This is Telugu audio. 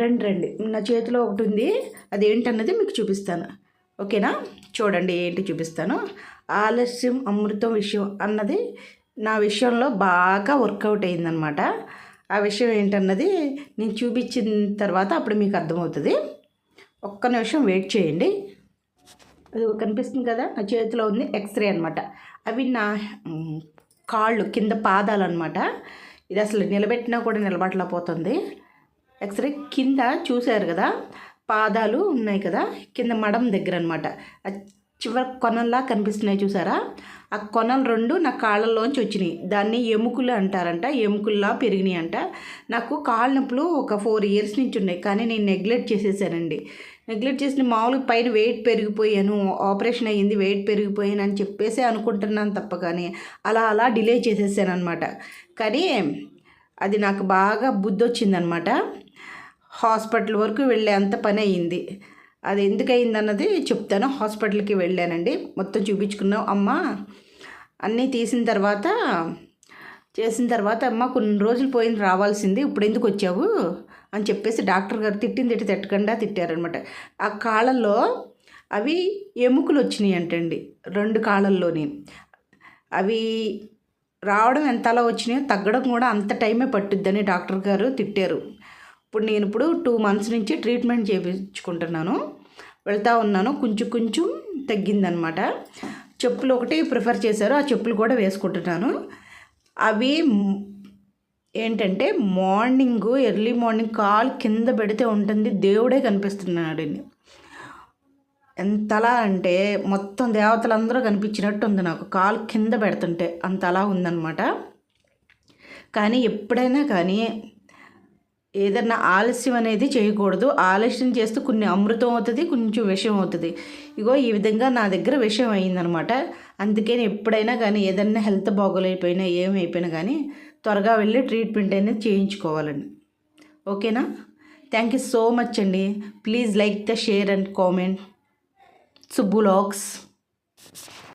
రండి నా చేతిలో ఒకటి ఉంది, అది ఏంటన్నది మీకు చూపిస్తాను. ఓకేనా? చూడండి ఏంటి చూపిస్తాను. ఆలస్యం అమృతం విషయం అన్నది నా విషయంలో బాగా వర్కౌట్ అయిందనమాట. ఆ విషయం ఏంటన్నది నేను చూపించిన తర్వాత అప్పుడు మీకు అర్థమవుతుంది. ఒక్క నిమిషం వెయిట్ చేయండి. అది కనిపిస్తుంది కదా, నా చేతిలో ఉంది ఎక్స్రే అనమాట. అవి నా కాళ్ళు కింద పాదాలు అనమాట. ఇది అసలు నిలబెట్టినా కూడా నిలబడలేకపోతుంది. ఎక్స్రే కింద చూశారు కదా, పాదాలు ఉన్నాయి కదా, కింద మడం దగ్గర అనమాట. చివరి కొనల్లా కనిపిస్తున్నాయి చూసారా, ఆ కొనలు రెండు నా కాళ్ళల్లోంచి వచ్చినాయి. దాన్ని ఎముకలు అంటారంట, ఎముకల్లా పెరిగినాయి అంట. నాకు కాళ్ళ నొప్పులు ఒక 4 years నుంచి ఉన్నాయి, కానీ నేను నెగ్లెక్ట్ చేసేసానండి. నెగ్లెక్ట్ చేసిన మామూలుగా పైన వెయిట్ పెరిగిపోయాను, ఆపరేషన్ అయ్యింది, వెయిట్ పెరిగిపోయాను అని చెప్పేసి అనుకుంటున్నాను తప్ప, కానీ అలా డిలే చేసేసాను అనమాట. కానీ అది నాకు బాగా బుద్ధి వచ్చిందనమాట. హాస్పిటల్ వరకు వెళ్ళే అంత పని అయ్యింది. అది ఎందుకు అయిందన్నది చెప్తాను. హాస్పిటల్కి వెళ్ళానండి, మొత్తం చూపించుకున్నాం. అమ్మ అన్నీ చేసిన తర్వాత అమ్మ కొన్ని రోజులు పోయింది రావాల్సింది, ఇప్పుడు ఎందుకు వచ్చావు అని చెప్పేసి డాక్టర్ గారు తిట్టకుండా తిట్టారనమాట. ఆ కాళ్ళల్లో అవి ఎముకలు వచ్చినాయి అంటండి, 2 కాళ్ళల్లోని. అవి రావడం ఎంతలా వచ్చినాయో తగ్గడం కూడా అంత టైమే పట్టుద్దని డాక్టర్ గారు తిట్టారు. ఇప్పుడు 2 months నుంచి ట్రీట్మెంట్ చేయించుకుంటున్నాను, వెళ్తూ ఉన్నాను. కొంచెం తగ్గిందనమాట. చెప్పులు ఒకటి ప్రిఫర్ చేశారు, ఆ చెప్పులు కూడా వేసుకుంటున్నాను. అవి ఏంటంటే ఎర్లీ మార్నింగ్ కాలు కింద పెడితే ఉంటుంది, దేవుడే కనిపిస్తున్నాడండి. ఎంతలా అంటే మొత్తం దేవతలందరూ కనిపించినట్టు ఉంది నాకు, కాలు కింద పెడుతుంటే అంతలా ఉందన్నమాట. కానీ ఎప్పుడైనా కానీ ఏదన్నా ఆలస్యం అనేది చేయకూడదు. ఆలస్యం చేస్తే కొన్ని అమృతం అవుతుంది, కొంచెం విషయం అవుతుంది. ఇగో ఈ విధంగా నా దగ్గర విషయం అయిందనమాట. అందుకని ఎప్పుడైనా కానీ ఏదన్నా హెల్త్ బాగోలేకపోయినా ఏమైపోయినా కానీ త్వరగా వెళ్ళి ట్రీట్మెంట్ అనేది చేయించుకోవాలండి. ఓకేనా? థ్యాంక్ యూ సో మచ్ అండి. Please like the share and comment. Subbu vlogs.